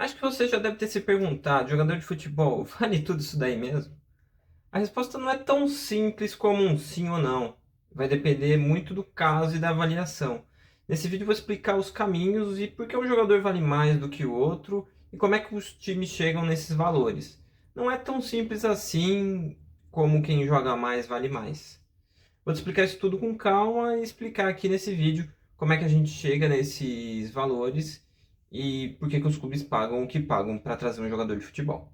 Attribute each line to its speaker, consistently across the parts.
Speaker 1: Acho que você já deve ter se perguntado, jogador de futebol, vale tudo isso daí mesmo? A resposta não é tão simples como um sim ou não. Vai depender muito do caso e da avaliação. Nesse vídeo eu vou explicar os caminhos e por que um jogador vale mais do que o outro e como é que os times chegam nesses valores. Não é tão simples assim como quem joga mais vale mais. Vou te explicar isso tudo com calma e explicar aqui nesse vídeo como é que a gente chega nesses valores e por que que os clubes pagam o que pagam para trazer um jogador de futebol.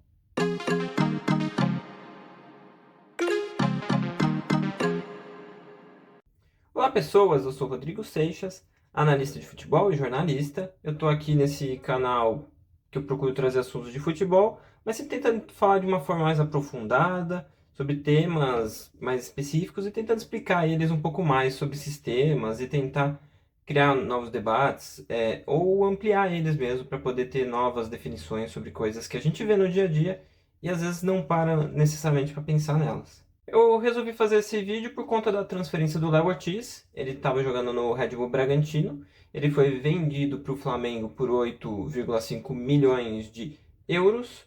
Speaker 1: Olá pessoas, eu sou Rodrigo Seixas, analista de futebol e jornalista. Eu estou aqui nesse canal que eu procuro trazer assuntos de futebol, mas sempre tentando falar de uma forma mais aprofundada, sobre temas mais específicos e tentando explicar eles um pouco mais sobre sistemas e tentar criar novos debates, ou ampliar eles mesmo para poder ter novas definições sobre coisas que a gente vê no dia a dia e às vezes não para necessariamente para pensar nelas. Eu resolvi fazer esse vídeo por conta da transferência do Léo Ortiz. Ele estava jogando no Red Bull Bragantino. Ele foi vendido para o Flamengo por 8,5 milhões de euros,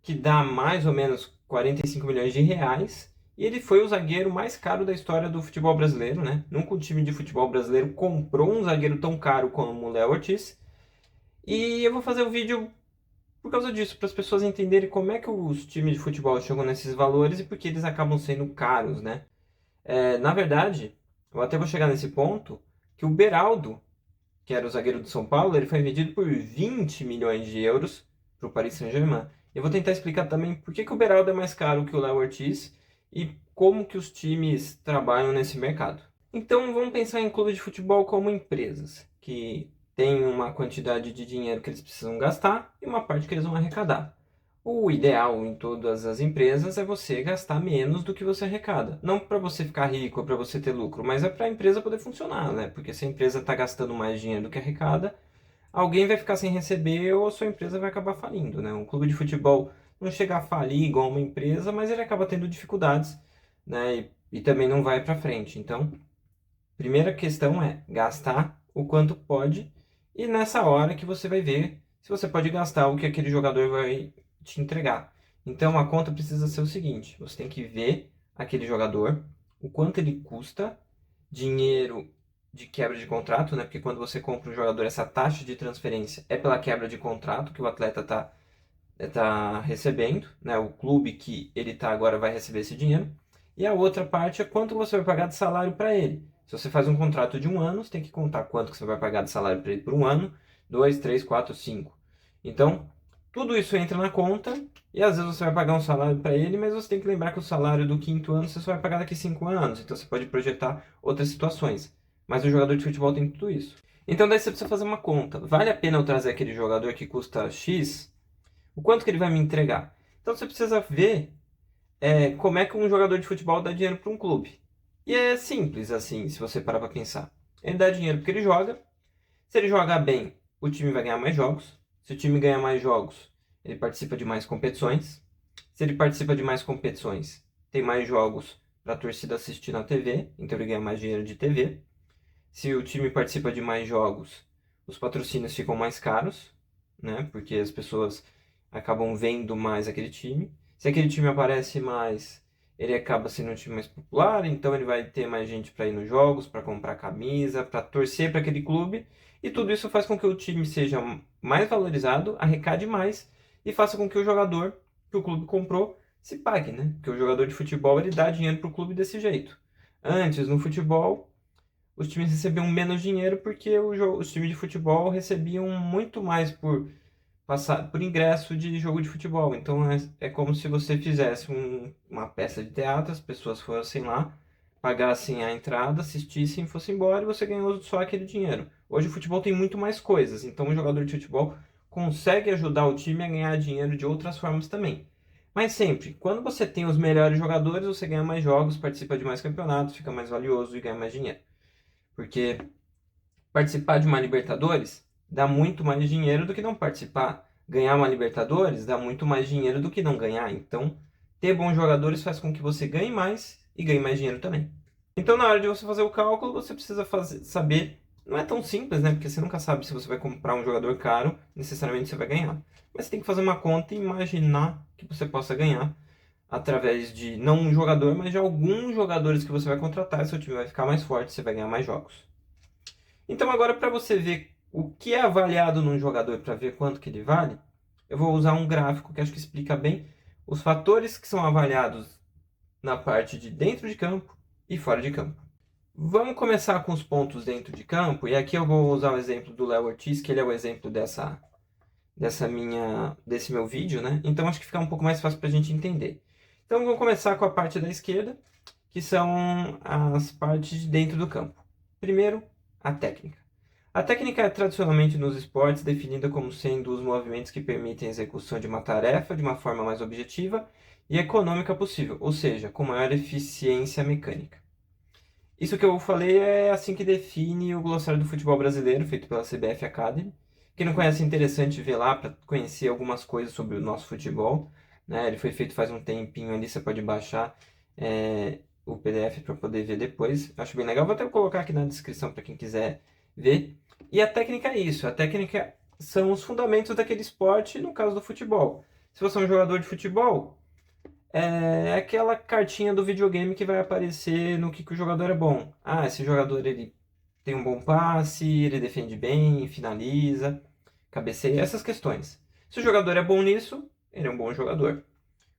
Speaker 1: que dá mais ou menos 45 milhões de reais. E ele foi o zagueiro mais caro da história do futebol brasileiro, né? Nunca um time de futebol brasileiro comprou um zagueiro tão caro como o Léo Ortiz. E eu vou fazer o vídeo por causa disso, para as pessoas entenderem como é que os times de futebol chegam nesses valores e por que eles acabam sendo caros, né? Na verdade, eu até vou chegar nesse ponto, que o Beraldo, que era o zagueiro do São Paulo, ele foi vendido por 20 milhões de euros para o Paris Saint-Germain. Eu vou tentar explicar também por que que o Beraldo é mais caro que o Léo Ortiz e como que os times trabalham nesse mercado. Então vamos pensar em clubes de futebol como empresas, que têm uma quantidade de dinheiro que eles precisam gastar e uma parte que eles vão arrecadar. O ideal em todas as empresas é você gastar menos do que você arrecada. Não para você ficar rico ou para você ter lucro, mas é para a empresa poder funcionar, né? Porque se a empresa está gastando mais dinheiro do que arrecada, alguém vai ficar sem receber ou a sua empresa vai acabar falindo, né? Um clube de futebol não chega a falir igual uma empresa, mas ele acaba tendo dificuldades, né? E também não vai para frente. Então, primeira questão é gastar o quanto pode e nessa hora que você vai ver se você pode gastar o que aquele jogador vai te entregar. Então a conta precisa ser o seguinte: você tem que ver aquele jogador, o quanto ele custa, dinheiro de quebra de contrato, né? Porque quando você compra um jogador, essa taxa de transferência é pela quebra de contrato que o atleta tá recebendo, né? O clube que ele tá agora vai receber esse dinheiro. E a outra parte é quanto você vai pagar de salário para ele. Se você faz um contrato de um ano, você tem que contar quanto que você vai pagar de salário para ele por um ano, dois, três, quatro, cinco. Então, tudo isso entra na conta e às vezes você vai pagar um salário para ele, mas você tem que lembrar que o salário do quinto ano você só vai pagar daqui 5 anos. Então você pode projetar outras situações. Mas o jogador de futebol tem tudo isso. Então daí você precisa fazer uma conta. Vale a pena eu trazer aquele jogador que custa X? O quanto que ele vai me entregar? Então você precisa ver como é que um jogador de futebol dá dinheiro para um clube. E é simples assim, se você parar para pensar. Ele dá dinheiro porque ele joga. Se ele jogar bem, o time vai ganhar mais jogos. Se o time ganhar mais jogos, ele participa de mais competições. Se ele participa de mais competições, tem mais jogos para a torcida assistir na TV, então ele ganha mais dinheiro de TV. Se o time participa de mais jogos, os patrocínios ficam mais caros, né? Porque as pessoas acabam vendo mais aquele time. Se aquele time aparece mais, ele acaba sendo um time mais popular, então ele vai ter mais gente para ir nos jogos, para comprar camisa, para torcer para aquele clube. E tudo isso faz com que o time seja mais valorizado, arrecade mais e faça com que o jogador que o clube comprou se pague, né? Porque o jogador de futebol ele dá dinheiro para o clube desse jeito. Antes, no futebol, os times recebiam menos dinheiro porque os times de futebol recebiam muito mais por ingresso de jogo de futebol. Então é como se você fizesse uma peça de teatro, as pessoas fossem lá, pagassem a entrada, assistissem, fossem embora e você ganhou só aquele dinheiro. Hoje o futebol tem muito mais coisas, então o jogador de futebol consegue ajudar o time a ganhar dinheiro de outras formas também. Mas sempre, quando você tem os melhores jogadores, você ganha mais jogos, participa de mais campeonatos, fica mais valioso e ganha mais dinheiro. Porque participar de uma Libertadores dá muito mais dinheiro do que não participar. Ganhar uma Libertadores dá muito mais dinheiro do que não ganhar. Então, ter bons jogadores faz com que você ganhe mais e ganhe mais dinheiro também. Então, na hora de você fazer o cálculo, você precisa saber Não é tão simples, né? Porque você nunca sabe se você vai comprar um jogador caro, necessariamente você vai ganhar. Mas você tem que fazer uma conta e imaginar que você possa ganhar através de não um jogador, mas de alguns jogadores que você vai contratar, seu time vai ficar mais forte, você vai ganhar mais jogos. Então agora para você ver o que é avaliado num jogador para ver quanto que ele vale, eu vou usar um gráfico que acho que explica bem os fatores que são avaliados na parte de dentro de campo e fora de campo. Vamos começar com os pontos dentro de campo, e aqui eu vou usar o exemplo do Léo Ortiz, que ele é o exemplo desse meu vídeo, né? Então acho que fica um pouco mais fácil para a gente entender. Então vamos começar com a parte da esquerda, que são as partes de dentro do campo. Primeiro, a técnica. A técnica é tradicionalmente nos esportes definida como sendo os movimentos que permitem a execução de uma tarefa de uma forma mais objetiva e econômica possível, ou seja, com maior eficiência mecânica. Isso que eu falei é assim que define o glossário do futebol brasileiro, feito pela CBF Academy. Quem não conhece, é interessante ver lá para conhecer algumas coisas sobre o nosso futebol, né? Ele foi feito faz um tempinho ali, você pode baixar o PDF para poder ver depois. Acho bem legal, vou até colocar aqui na descrição para quem quiser ver. E a técnica é isso, a técnica são os fundamentos daquele esporte, no caso do futebol. Se você é um jogador de futebol, é aquela cartinha do videogame que vai aparecer no que o jogador é bom. Ah, esse jogador ele tem um bom passe, ele defende bem, finaliza, cabeceia, essas questões. Se o jogador é bom nisso, ele é um bom jogador.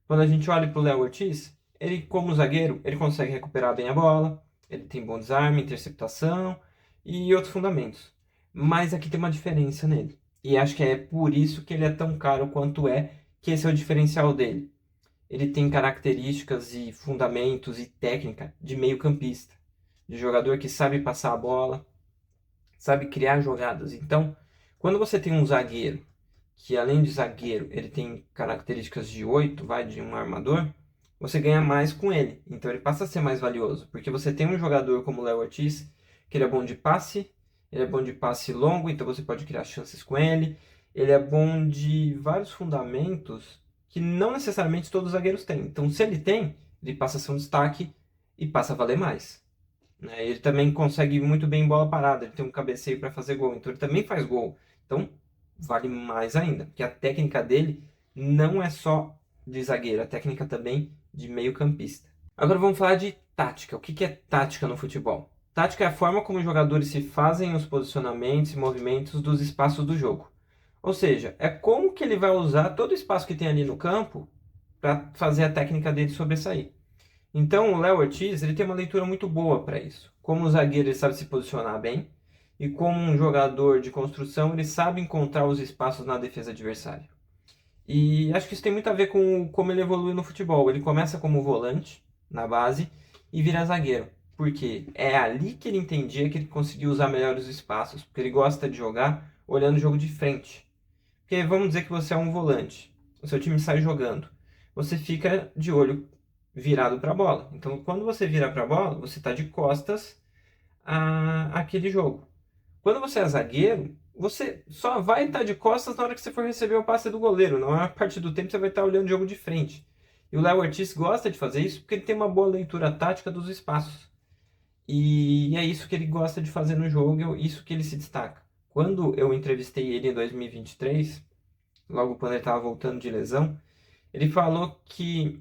Speaker 1: Quando a gente olha para o Léo Ortiz, ele como zagueiro, ele consegue recuperar bem a bola, ele tem bom desarme, interceptação e outros fundamentos. Mas aqui tem uma diferença nele. E acho que é por isso que ele é tão caro quanto é, que esse é o diferencial dele. Ele tem características e fundamentos e técnica de meio-campista, de jogador que sabe passar a bola, sabe criar jogadas. Então, quando você tem um zagueiro, que além de zagueiro, ele tem características de 8, vai de um armador, você ganha mais com ele. Então ele passa a ser mais valioso, porque você tem um jogador como o Léo Ortiz, que ele é bom de passe, ele é bom de passe longo, então você pode criar chances com ele. Ele é bom de vários fundamentos que não necessariamente todos os zagueiros têm. Então, se ele tem, ele passa a ser um destaque e passa a valer mais, né? Ele também consegue muito bem bola parada, ele tem um cabeceio para fazer gol, então ele também faz gol. Então, vale mais ainda, porque a técnica dele não é só de zagueiro, a técnica também de meio-campista. Agora vamos falar de tática. O que é tática no futebol? Tática é a forma como os jogadores se fazem os posicionamentos e movimentos dos espaços do jogo. Ou seja, é como que ele vai usar todo o espaço que tem ali no campo para fazer a técnica dele sobressair. Então, o Léo Ortiz ele tem uma leitura muito boa para isso. Como zagueiro, ele sabe se posicionar bem, e como um jogador de construção, ele sabe encontrar os espaços na defesa adversária. E acho que isso tem muito a ver com como ele evolui no futebol. Ele começa como volante, na base, e vira zagueiro. Porque é ali que ele entendia que ele conseguiu usar melhor os espaços. Porque ele gosta de jogar olhando o jogo de frente. Porque vamos dizer que você é um volante. O seu time sai jogando. Você fica de olho virado para a bola. Então, quando você vira para a bola, você está de costas àquele jogo. Quando você é zagueiro, você só vai estar de costas na hora que você for receber o passe do goleiro. Na maior parte do tempo você vai estar olhando o jogo de frente. E o Léo Ortiz gosta de fazer isso porque ele tem uma boa leitura tática dos espaços. E é isso que ele gosta de fazer no jogo, é isso que ele se destaca. Quando eu entrevistei ele em 2023, logo quando ele estava voltando de lesão, ele falou que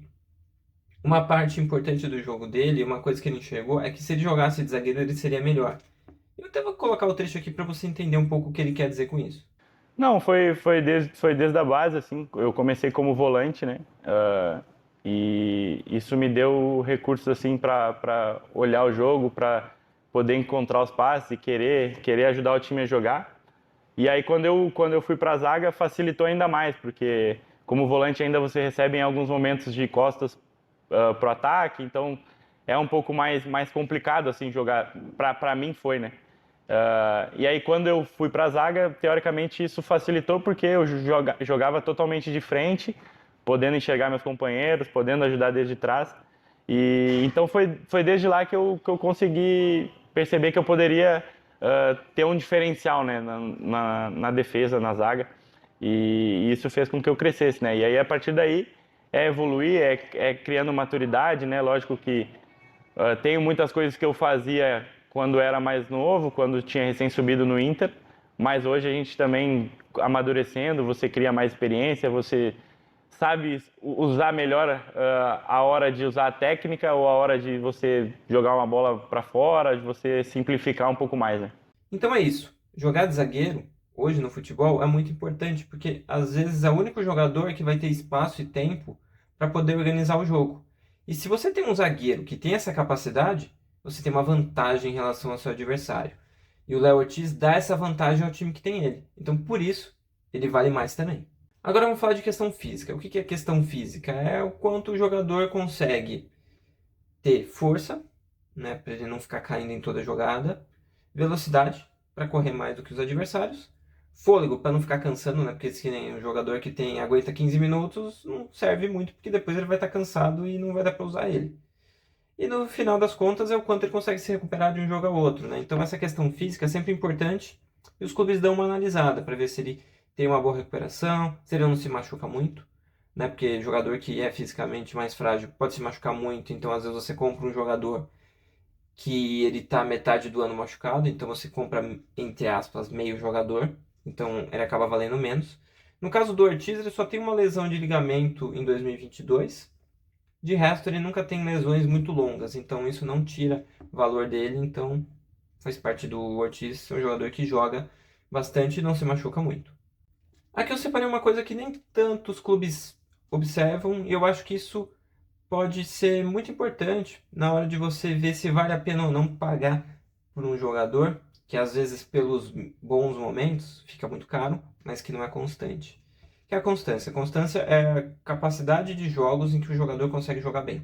Speaker 1: uma parte importante do jogo dele, uma coisa que ele enxergou, é que se ele jogasse de zagueiro ele seria melhor. Eu até vou colocar o trecho aqui para você entender um pouco o que ele quer dizer com isso.
Speaker 2: Não, foi desde a base, assim. Eu comecei como volante, né? E isso me deu recursos, assim, para olhar o jogo, para poder encontrar os passes e querer ajudar o time a jogar. E aí, quando eu fui para a zaga, facilitou ainda mais, porque como volante ainda você recebe em alguns momentos de costas pro ataque, então é um pouco mais complicado, assim, jogar. Para mim foi, né? E aí, quando eu fui para a zaga, teoricamente isso facilitou porque eu jogava totalmente de frente, podendo enxergar meus companheiros, podendo ajudar desde trás. E então foi desde lá que eu consegui perceber que eu poderia ter um diferencial, né, na defesa, na zaga. E isso fez com que eu crescesse, né? E aí, a partir daí, é evoluir, é criando maturidade, né? Lógico que tenho muitas coisas que eu fazia quando era mais novo, quando tinha recém subido no Inter, mas hoje a gente também amadurecendo, você cria mais experiência, você sabe usar melhor a hora de usar a técnica ou a hora de você jogar uma bola para fora, de você simplificar um pouco mais, né?
Speaker 1: Então é isso. Jogar de zagueiro, hoje no futebol, é muito importante, porque às vezes é o único jogador que vai ter espaço e tempo para poder organizar o jogo. E se você tem um zagueiro que tem essa capacidade, você tem uma vantagem em relação ao seu adversário. E o Léo Ortiz dá essa vantagem ao time que tem ele. Então, por isso, ele vale mais também. Agora vamos falar de questão física. O que é questão física? É o quanto o jogador consegue ter força, né, para ele não ficar caindo em toda jogada, velocidade para correr mais do que os adversários, fôlego para não ficar cansando, né, porque se nem um jogador que tem aguenta 15 minutos não serve muito, porque depois ele vai estar cansado e não vai dar para usar ele. E no final das contas é o quanto ele consegue se recuperar de um jogo ao outro, né? Então essa questão física é sempre importante e os clubes dão uma analisada para ver se ele tem uma boa recuperação, se ele não se machuca muito, né? Porque jogador que é fisicamente mais frágil pode se machucar muito, então às vezes você compra um jogador que ele tá metade do ano machucado, então você compra, entre aspas, meio jogador, então ele acaba valendo menos. No caso do Ortiz, ele só tem uma lesão de ligamento em 2022. De resto, ele nunca tem lesões muito longas, então isso não tira o valor dele, então faz parte do Ortiz, é um jogador que joga bastante e não se machuca muito. Aqui eu separei uma coisa que nem tantos clubes observam, e eu acho que isso pode ser muito importante na hora de você ver se vale a pena ou não pagar por um jogador, que às vezes pelos bons momentos fica muito caro, mas que não é constante. Que é a constância. A constância é a capacidade de jogos em que o jogador consegue jogar bem.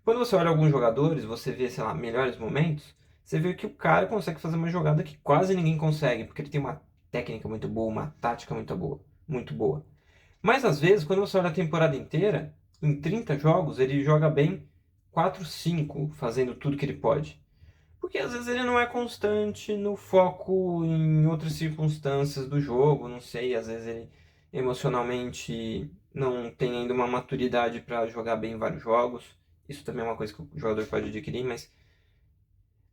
Speaker 1: Quando você olha alguns jogadores, você vê, sei lá, melhores momentos, você vê que o cara consegue fazer uma jogada que quase ninguém consegue, porque ele tem uma técnica muito boa, uma tática muito boa, muito boa. Mas às vezes, quando você olha a temporada inteira, em 30 jogos, ele joga bem 4, 5, fazendo tudo que ele pode. Porque às vezes ele não é constante no foco em outras circunstâncias do jogo, não sei, às vezes ele emocionalmente não tem ainda uma maturidade para jogar bem vários jogos. Isso também é uma coisa que o jogador pode adquirir, mas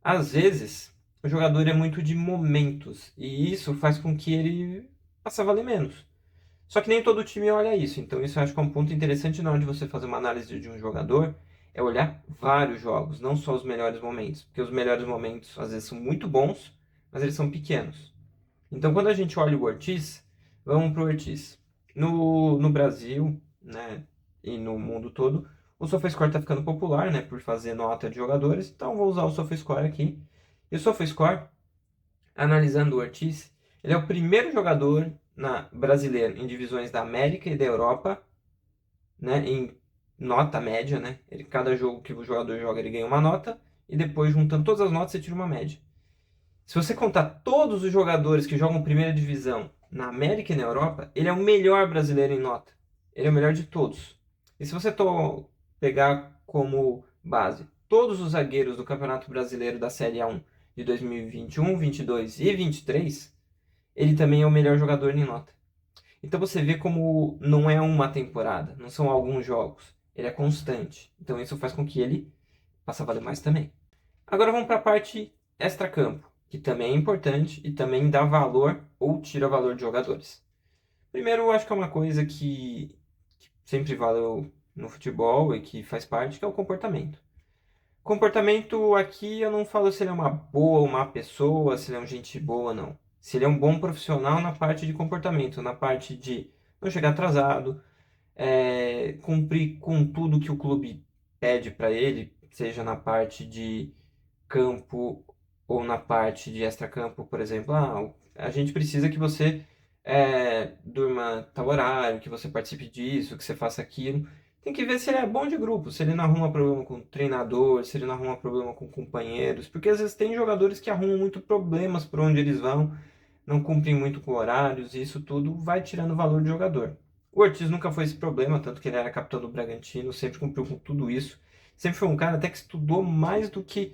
Speaker 1: às vezes o jogador é muito de momentos e isso faz com que ele passe a valer menos. Só que nem todo time olha isso, então isso eu acho que é um ponto interessante na hora de você fazer uma análise de um jogador, é olhar vários jogos, não só os melhores momentos, porque os melhores momentos às vezes são muito bons, mas eles são pequenos. Então quando a gente olha o Ortiz, vamos pro Ortiz. No Brasil, né, e no mundo todo, o SofaScore está ficando popular, né, por fazer nota de jogadores, então vou usar o SofaScore aqui. E o SofaScore, analisando o Ortiz, ele é o primeiro jogador brasileiro em divisões da América e da Europa, né, em nota média, né? Cada jogo que o jogador joga, ele ganha uma nota, e depois, juntando todas as notas, você tira uma média. Se você contar todos os jogadores que jogam primeira divisão na América e na Europa, ele é o melhor brasileiro em nota. Ele é o melhor de todos. E se você pegar como base todos os zagueiros do Campeonato Brasileiro da Série A1 de 2021, 22 e 23, ele também é o melhor jogador em nota. Então você vê como não é uma temporada, não são alguns jogos. Ele é constante. Então isso faz com que ele passe a valer mais também. Agora vamos para a parte extracampo, que também é importante e também dá valor ou tira valor de jogadores. Primeiro, eu acho que é uma coisa que sempre valeu no futebol e que faz parte, que é o comportamento. Comportamento aqui eu não falo se ele é uma boa ou má pessoa, se ele é um gente boa ou não. Se ele é um bom profissional na parte de comportamento, na parte de não chegar atrasado, cumprir com tudo que o clube pede para ele, seja na parte de campo ou na parte de extracampo, por exemplo. Ah, a gente precisa que você durma tal horário, que você participe disso, que você faça aquilo. Tem que ver se ele é bom de grupo, se ele não arruma problema com o treinador, se ele não arruma problema com companheiros, porque às vezes tem jogadores que arrumam muito problemas por onde eles vão, não cumprem muito com horários, e isso tudo vai tirando o valor do jogador. O Ortiz nunca foi esse problema, tanto que ele era capitão do Bragantino, sempre cumpriu com tudo isso. Sempre foi um cara até que estudou mais do que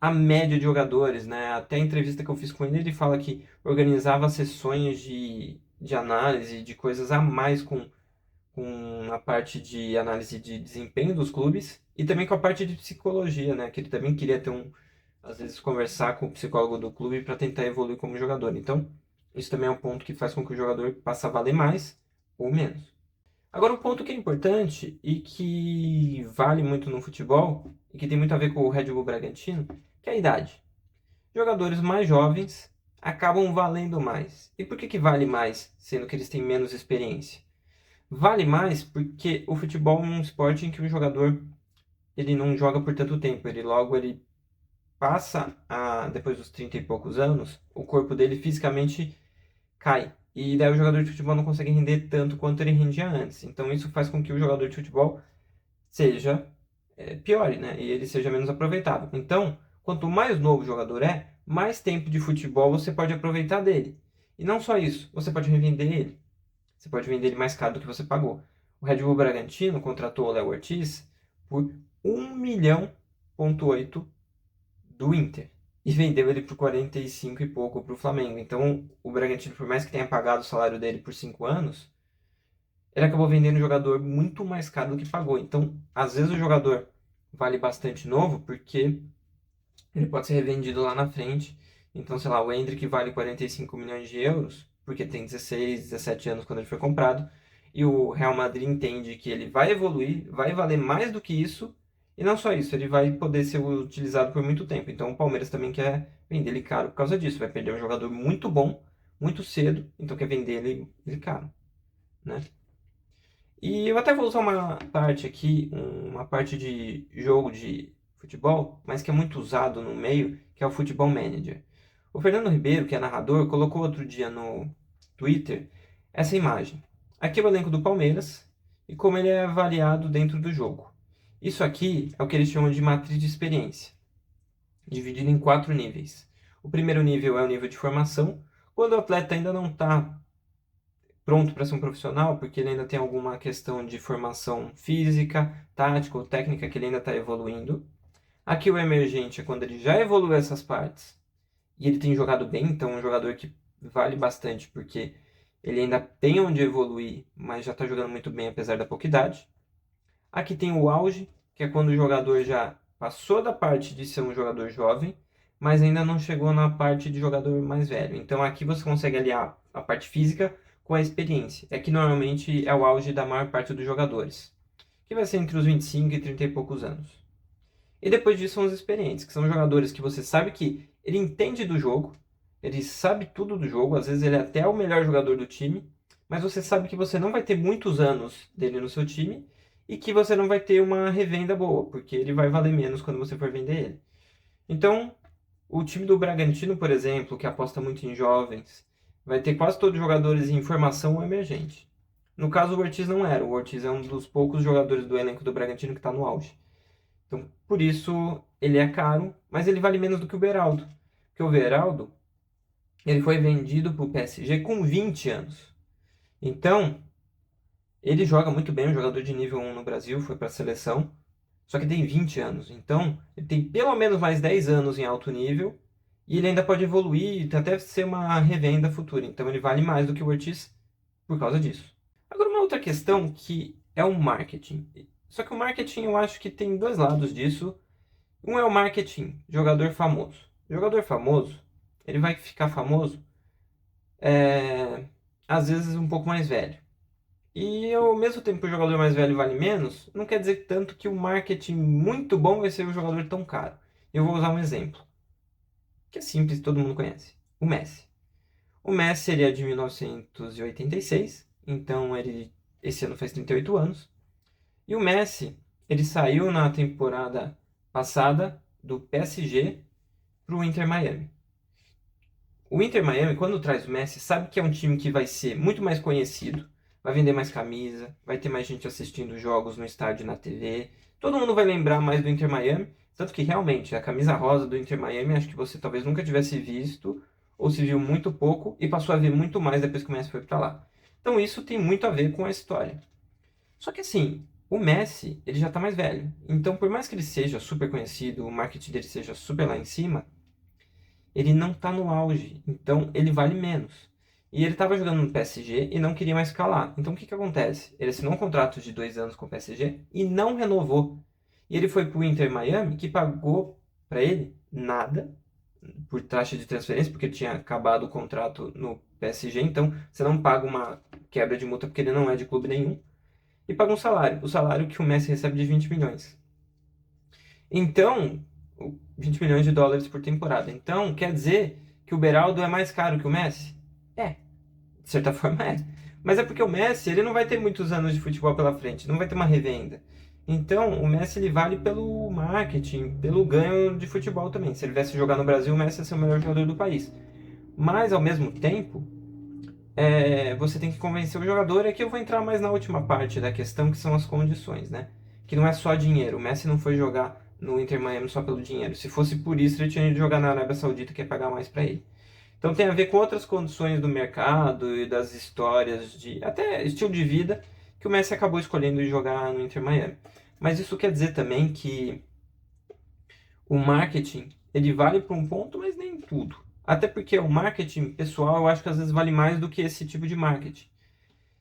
Speaker 1: a média de jogadores, né? Até a entrevista que eu fiz com ele, ele fala que organizava sessões de análise, de coisas a mais com a parte de análise de desempenho dos clubes e também com a parte de psicologia, né? Que ele também queria ter às vezes, conversar com o psicólogo do clube para tentar evoluir como jogador. Então, isso também é um ponto que faz com que o jogador passe a valer mais ou menos. Agora, um ponto que é importante e que vale muito no futebol, e que tem muito a ver com o Red Bull Bragantino, que é a idade. Jogadores mais jovens acabam valendo mais. E por que que vale mais, sendo que eles têm menos experiência? Vale mais porque o futebol é um esporte em que o jogador ele não joga por tanto tempo. Ele passa depois dos 30 e poucos anos, o corpo dele fisicamente cai. E daí o jogador de futebol não consegue render tanto quanto ele rendia antes. Então isso faz com que o jogador de futebol seja piore, né? E ele seja menos aproveitável. Então, quanto mais novo o jogador é, mais tempo de futebol você pode aproveitar dele. E não só isso, você pode revender ele. Você pode vender ele mais caro do que você pagou. O Red Bull Bragantino contratou o Léo Ortiz por 1,8 milhão do Inter. E vendeu ele por 45 e pouco para o Flamengo. Então, o Bragantino, por mais que tenha pagado o salário dele por 5 anos, ele acabou vendendo o jogador muito mais caro do que pagou. Então, às vezes o jogador vale bastante novo, porque ele pode ser revendido lá na frente. Então, sei lá, o Endrick vale 45 milhões de euros, porque tem 16, 17 anos quando ele foi comprado. E o Real Madrid entende que ele vai evoluir, vai valer mais do que isso. E não só isso, ele vai poder ser utilizado por muito tempo. Então, o Palmeiras também quer vender ele caro por causa disso. Vai perder um jogador muito bom, muito cedo, então quer vender ele caro, né? E eu até vou usar uma parte aqui, uma parte de jogo de futebol, mas que é muito usado no meio, que é o Futebol Manager. O Fernando Ribeiro, que é narrador, colocou outro dia no Twitter essa imagem. Aqui é o elenco do Palmeiras e como ele é avaliado dentro do jogo. Isso aqui é o que eles chamam de matriz de experiência, dividido em 4 níveis. O primeiro nível é o nível de formação, quando o atleta ainda não está pronto para ser um profissional, porque ele ainda tem alguma questão de formação física, tática ou técnica que ele ainda está evoluindo. Aqui o emergente é quando ele já evoluiu essas partes e ele tem jogado bem, então é um jogador que vale bastante porque ele ainda tem onde evoluir, mas já está jogando muito bem apesar da pouca idade. Aqui tem o auge, que é quando o jogador já passou da parte de ser um jogador jovem, mas ainda não chegou na parte de jogador mais velho. Então aqui você consegue aliar a parte física com a experiência. É que normalmente é o auge da maior parte dos jogadores, que vai ser entre os 25 e 30 e poucos anos. E depois disso são os experientes, que são jogadores que você sabe que ele entende do jogo, ele sabe tudo do jogo, às vezes ele é até o melhor jogador do time, mas você sabe que você não vai ter muitos anos dele no seu time e que você não vai ter uma revenda boa, porque ele vai valer menos quando você for vender ele. Então, o time do Bragantino, por exemplo, que aposta muito em jovens, vai ter quase todos os jogadores em formação ou emergente. No caso, o Ortiz não era. O Ortiz é um dos poucos jogadores do elenco do Bragantino que está no auge. Então, por isso, ele é caro, mas ele vale menos do que o Beraldo. Porque o Beraldo, ele foi vendido para o PSG com 20 anos. Então, ele joga muito bem, um jogador de nível 1 no Brasil, foi para a seleção, só que tem 20 anos. Então, ele tem pelo menos mais 10 anos em alto nível e ele ainda pode evoluir e até ser uma revenda futura. Então, ele vale mais do que o Ortiz por causa disso. Agora, uma outra questão que é o marketing. Só que o marketing eu acho que tem dois lados disso. Um é o marketing, jogador famoso. Jogador famoso, ele vai ficar famoso às vezes um pouco mais velho. E ao mesmo tempo que o jogador mais velho vale menos, não quer dizer tanto que o marketing muito bom vai ser o jogador tão caro. Eu vou usar um exemplo, que é simples, todo mundo conhece. O Messi. O Messi ele é de 1986, então ele esse ano faz 38 anos. E o Messi, ele saiu na temporada passada do PSG para o Inter Miami. O Inter Miami, quando traz o Messi, sabe que é um time que vai ser muito mais conhecido, vai vender mais camisa, vai ter mais gente assistindo jogos no estádio e na TV. Todo mundo vai lembrar mais do Inter Miami, tanto que realmente a camisa rosa do Inter Miami acho que você talvez nunca tivesse visto, ou se viu muito pouco e passou a ver muito mais depois que o Messi foi para lá. Então isso tem muito a ver com a história. Só que assim, o Messi, ele já tá mais velho. Então por mais que ele seja super conhecido, o marketing dele seja super lá em cima, ele não tá no auge, então ele vale menos. E ele estava jogando no PSG e não queria mais ficar lá. Então o que que acontece? Ele assinou um contrato de 2 anos com o PSG e não renovou. E ele foi pro Inter Miami, que pagou para ele? Nada, por taxa de transferência, porque tinha acabado o contrato no PSG, então você não paga uma quebra de multa porque ele não é de clube nenhum, e paga um salário, o salário que o Messi recebe de 20 milhões. Então, 20 milhões de dólares por temporada. Então, quer dizer que o Beraldo é mais caro que o Messi? É, de certa forma é. Mas é porque o Messi, ele não vai ter muitos anos de futebol pela frente, não vai ter uma revenda. Então, o Messi ele vale pelo marketing, pelo ganho de futebol também. Se ele viesse jogar no Brasil, o Messi ia ser o melhor jogador do país. Mas, ao mesmo tempo, você tem que convencer o jogador. É que eu vou entrar mais na última parte da questão, que são as condições, né? Que não é só dinheiro. O Messi não foi jogar no Inter Miami só pelo dinheiro. Se fosse por isso, ele tinha ido jogar na Arábia Saudita, que ia pagar mais para ele. Então tem a ver com outras condições do mercado e das histórias de até estilo de vida que o Messi acabou escolhendo jogar no Inter Miami. Mas isso quer dizer também que o marketing ele vale para um ponto, mas nem tudo. Até porque o marketing pessoal eu acho que às vezes vale mais do que esse tipo de marketing.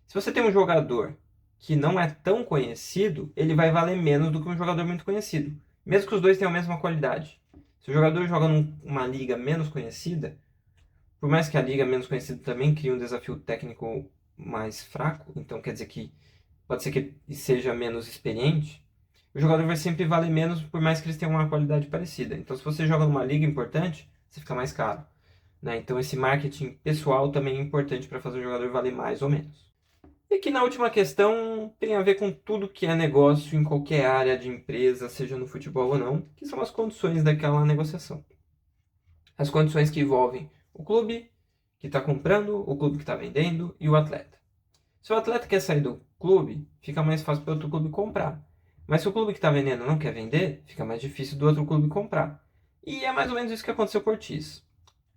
Speaker 1: Se você tem um jogador que não é tão conhecido, ele vai valer menos do que um jogador muito conhecido, mesmo que os dois tenham a mesma qualidade. Se o jogador joga numa liga menos conhecida, por mais que a liga menos conhecida também crie um desafio técnico mais fraco, então quer dizer que pode ser que ele seja menos experiente, o jogador vai sempre valer menos por mais que eles tenham uma qualidade parecida. Então, se você joga numa liga importante, você fica mais caro, né? Então, esse marketing pessoal também é importante para fazer o jogador valer mais ou menos. E aqui na última questão tem a ver com tudo que é negócio em qualquer área de empresa, seja no futebol ou não, que são as condições daquela negociação. As condições que envolvem o clube que está comprando, o clube que está vendendo e o atleta. Se o atleta quer sair do clube, fica mais fácil para o outro clube comprar. Mas se o clube que está vendendo não quer vender, fica mais difícil do outro clube comprar. E é mais ou menos isso que aconteceu com o Ortiz.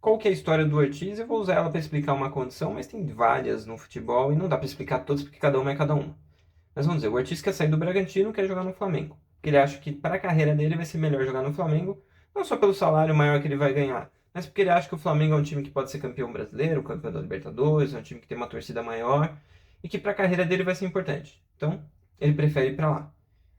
Speaker 1: Qual que é a história do Ortiz? Eu vou usar ela para explicar uma condição, mas tem várias no futebol e não dá para explicar todas porque cada uma é cada uma. Mas vamos dizer, o Ortiz quer sair do Bragantino e quer jogar no Flamengo. Porque ele acha que para a carreira dele vai ser melhor jogar no Flamengo, não só pelo salário maior que ele vai ganhar, mas porque ele acha que o Flamengo é um time que pode ser campeão brasileiro, campeão da Libertadores, é um time que tem uma torcida maior e que para a carreira dele vai ser importante. Então, ele prefere ir para lá.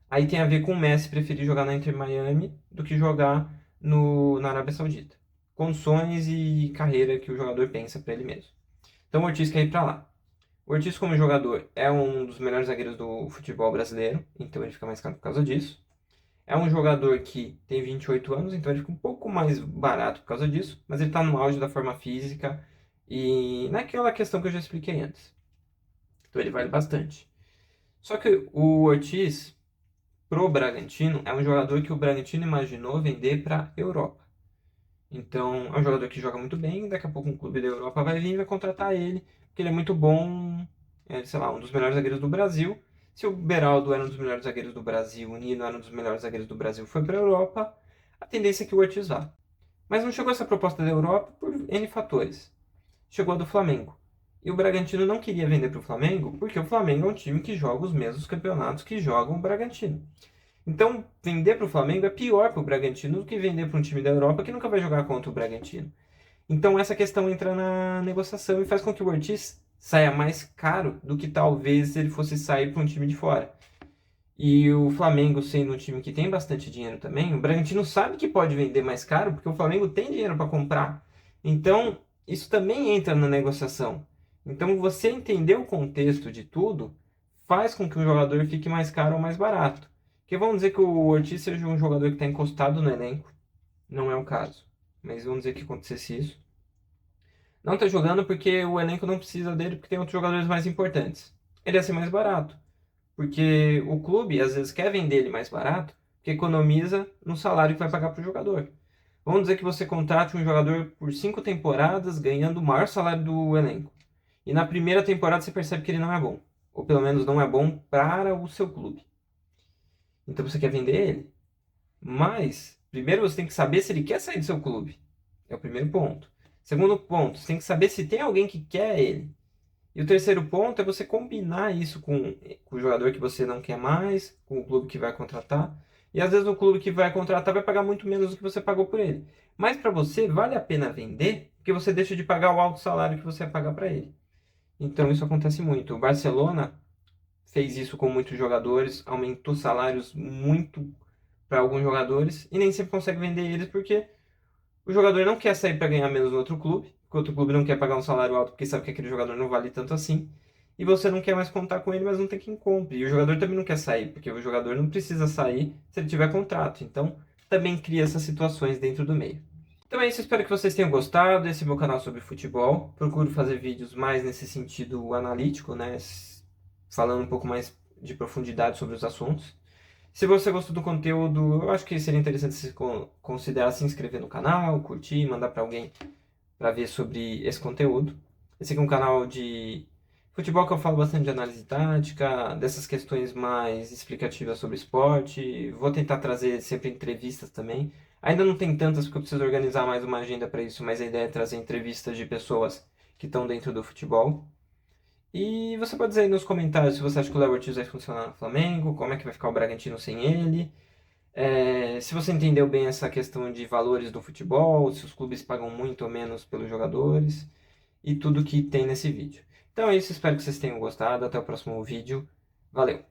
Speaker 1: Aí tem a ver com o Messi preferir jogar na Inter Miami do que jogar na Arábia Saudita. Condições e carreira que o jogador pensa para ele mesmo. Então o Ortiz quer ir para lá. O Ortiz, como jogador, é um dos melhores zagueiros do futebol brasileiro, então ele fica mais caro por causa disso. É um jogador que tem 28 anos, então ele fica um pouco mais barato por causa disso, mas ele está no auge da forma física e naquela questão que eu já expliquei antes. Então ele vale bastante. Só que o Ortiz, pro Bragantino, é um jogador que o Bragantino imaginou vender para Europa. Então, é um jogador que joga muito bem, daqui a pouco um clube da Europa vai vir e vai contratar ele, porque ele é muito bom, sei lá, um dos melhores zagueiros do Brasil. Se o Beraldo era um dos melhores zagueiros do Brasil, o Nino era um dos melhores zagueiros do Brasil, foi para a Europa, a tendência é que o Ortiz vá. Mas não chegou essa proposta da Europa por N fatores. Chegou a do Flamengo. E o Bragantino não queria vender para o Flamengo, porque o Flamengo é um time que joga os mesmos campeonatos que jogam o Bragantino. Então, vender para o Flamengo é pior para o Bragantino do que vender para um time da Europa que nunca vai jogar contra o Bragantino. Então, essa questão entra na negociação e faz com que o Ortiz saia mais caro do que talvez ele fosse sair para um time de fora. E o Flamengo, sendo um time que tem bastante dinheiro também, o Bragantino sabe que pode vender mais caro porque o Flamengo tem dinheiro para comprar. Então, isso também entra na negociação. Então, você entender o contexto de tudo faz com que um jogador fique mais caro ou mais barato. Porque vamos dizer que o Ortiz seja um jogador que está encostado no elenco. Não é o caso. Mas vamos dizer que acontecesse isso. Não está jogando porque o elenco não precisa dele, porque tem outros jogadores mais importantes. Ele ia ser mais barato. Porque o clube, às vezes, quer vender ele mais barato, porque economiza no salário que vai pagar para o jogador. Vamos dizer que você contrate um jogador por 5 temporadas, ganhando o maior salário do elenco. E na primeira temporada você percebe que ele não é bom. Ou pelo menos não é bom para o seu clube. Então você quer vender ele. Mas, primeiro você tem que saber se ele quer sair do seu clube. É o primeiro ponto. Segundo ponto, você tem que saber se tem alguém que quer ele. E o terceiro ponto é você combinar isso com o jogador que você não quer mais, com o clube que vai contratar. E às vezes o clube que vai contratar vai pagar muito menos do que você pagou por ele. Mas para você vale a pena vender, porque você deixa de pagar o alto salário que você vai pagar para ele. Então isso acontece muito. O Barcelona fez isso com muitos jogadores, aumentou salários muito para alguns jogadores e nem sempre consegue vender eles porque o jogador não quer sair para ganhar menos no outro clube, porque o outro clube não quer pagar um salário alto porque sabe que aquele jogador não vale tanto assim. E você não quer mais contar com ele, mas não tem quem compre. E o jogador também não quer sair, porque o jogador não precisa sair se ele tiver contrato. Então, também cria essas situações dentro do meio. Então é isso, espero que vocês tenham gostado. Esse é meu canal sobre futebol. Procuro fazer vídeos mais nesse sentido analítico, né? Falando um pouco mais de profundidade sobre os assuntos. Se você gostou do conteúdo, eu acho que seria interessante se considerar se inscrever no canal, curtir, mandar para alguém para ver sobre esse conteúdo. Esse aqui é um canal de futebol que eu falo bastante de análise tática, dessas questões mais explicativas sobre esporte. Vou tentar trazer sempre entrevistas também. Ainda não tem tantas porque eu preciso organizar mais uma agenda para isso, mas a ideia é trazer entrevistas de pessoas que estão dentro do futebol. E você pode dizer aí nos comentários se você acha que o Léo Ortiz vai funcionar no Flamengo, como é que vai ficar o Bragantino sem ele. Se você entendeu bem essa questão de valores do futebol, se os clubes pagam muito ou menos pelos jogadores e tudo que tem nesse vídeo. Então é isso, espero que vocês tenham gostado. Até o próximo vídeo. Valeu!